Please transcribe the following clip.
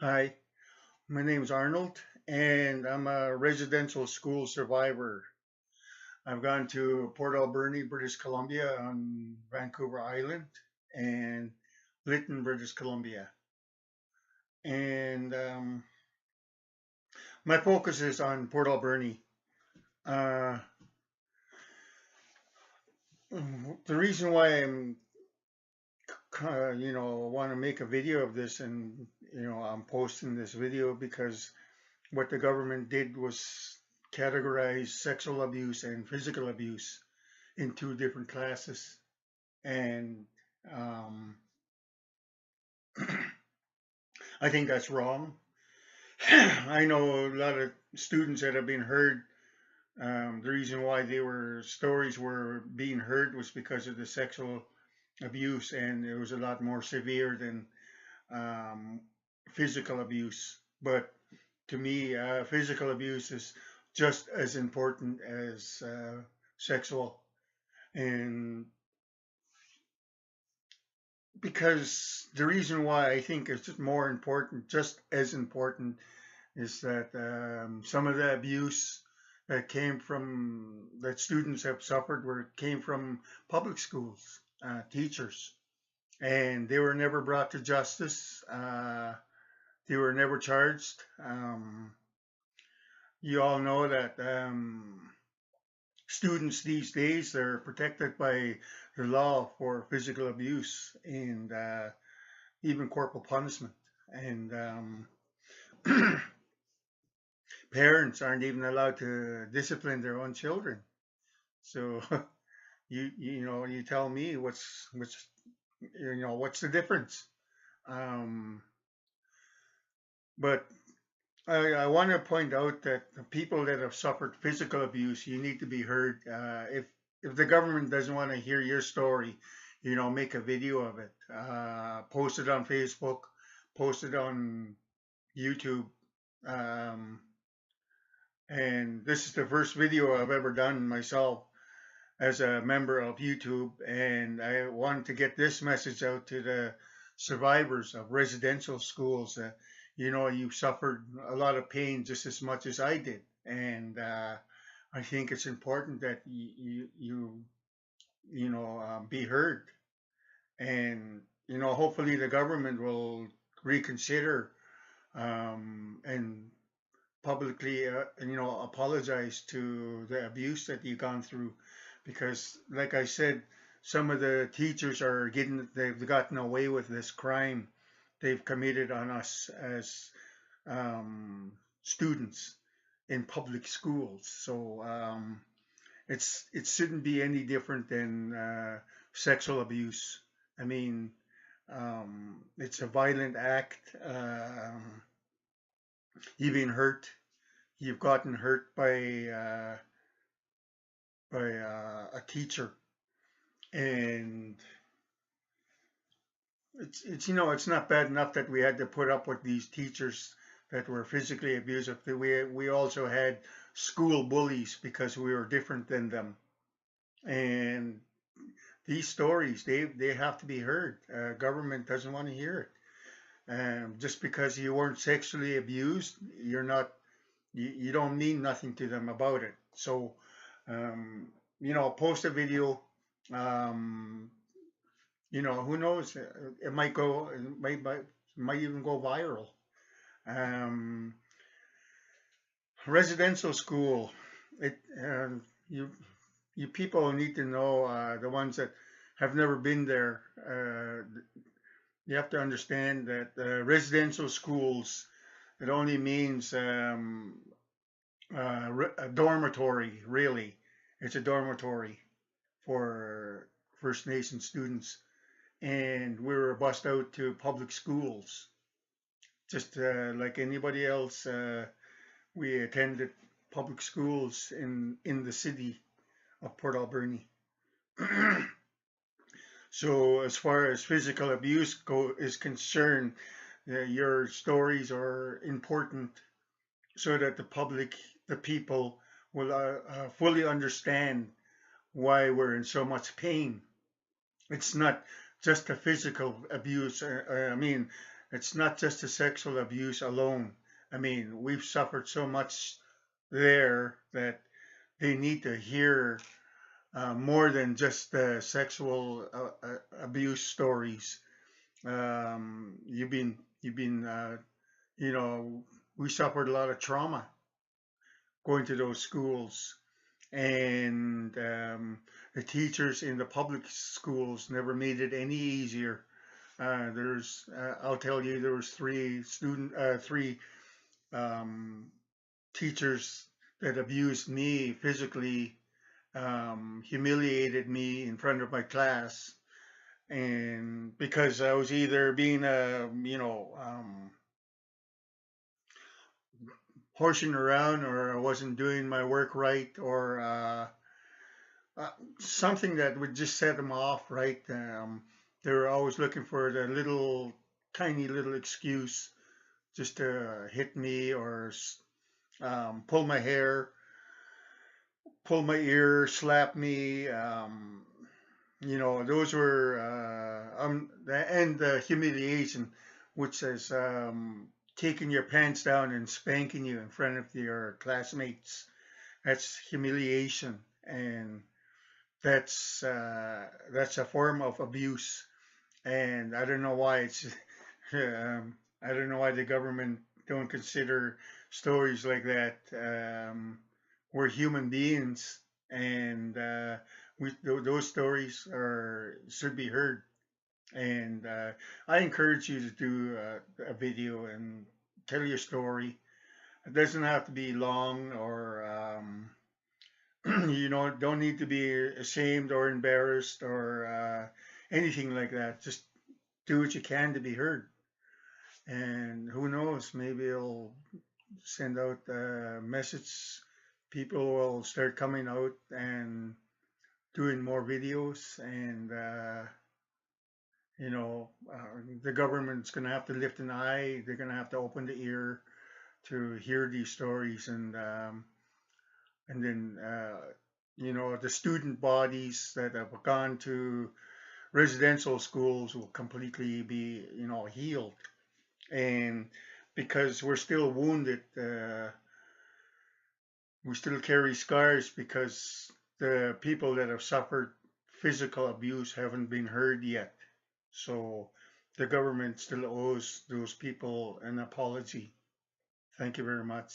Hi, my name is Arnold, and I'm a residential school survivor. I've gone to Port Alberni, British Columbia, on Vancouver Island, and Lytton, British Columbia. And my focus is on Port Alberni. Uh, the reason why want to make a video of this, and I'm posting this video because what the government did was categorize sexual abuse and physical abuse in two different classes. And um, I think that's wrong. I know a lot of students that have been heard. The reason why stories were being heard was because of the sexual abuse, and it was a lot more severe than um, physical abuse. But to me, physical abuse is just as important as sexual. And because the reason why I think it's more important, just as important, is that some of the abuse that students have suffered came from public schools, teachers, and they were never brought to justice. They were never charged. You all know that students these days are protected by the law for physical abuse and even corporal punishment. And parents aren't even allowed to discipline their own children. So you tell me what's the difference? Um, but I want to point out that the people that have suffered physical abuse, you need to be heard. If the government doesn't want to hear your story, make a video of it, post it on Facebook, post it on YouTube. Um, and this is the first video I've ever done myself as a member of YouTube, and I want to get this message out to the survivors of residential schools. You suffered a lot of pain just as much as I did, and I think it's important that be heard, and hopefully the government will reconsider and publicly, apologize to the abuse that you've gone through, because, like I said, some of the teachers they've gotten away with this crime they've committed on us as students in public schools. So it shouldn't be any different than sexual abuse. I mean, it's a violent act. You've been hurt. You've gotten hurt by a teacher, and it's not bad enough that we had to put up with these teachers that were physically abusive. We also had school bullies because we were different than them, and these stories they have to be heard. Government doesn't want to hear it. Just because you weren't sexually abused, you don't mean nothing to them about it. So um, post a video. Um, who knows? It might go, it might even go viral. Um, Residential school. It you you people need to know, the ones that have never been there. You have to understand that residential schools, it only means a dormitory. Really, it's a dormitory for First Nation students, and we were bused out to public schools, just like anybody else. We attended public schools in the city of Port Alberni. So as far as physical abuse is concerned, your stories are important so that the people, will fully understand why we're in so much pain. It's not just a physical abuse. I mean, it's not just the sexual abuse alone. I mean, we've suffered so much there that they need to hear more than just the sexual abuse stories. You've been, you know, we suffered a lot of trauma going to those schools, and the teachers in the public schools never made it any easier. I'll tell you, there was three um, teachers that abused me physically, humiliated me in front of my class, and because I was either being horsing around, or I wasn't doing my work right, or uh, something that would just set them off, right? They were always looking for the little, tiny little excuse just to hit me, or pull my hair, pull my ear, slap me. Those were and the humiliation, which is taking your pants down and spanking you in front of your classmates. That's humiliation, and that's a form of abuse. And I don't know why it's I don't know why the government don't consider stories like that. We're human beings, and those stories are should be heard. And I encourage you to do a video and tell your story. It doesn't have to be long, or don't need to be ashamed or embarrassed, or anything like that. Just do what you can to be heard. And who knows, maybe it'll send out a message. People will start coming out and doing more videos, and the government's going to have to lift an eye. They're going to have to open the ear to hear these stories, and then the student bodies that have gone to residential schools will completely be healed. And because we're still wounded, we still carry scars because the people that have suffered physical abuse haven't been heard yet. So the government still owes those people an apology. Thank you very much.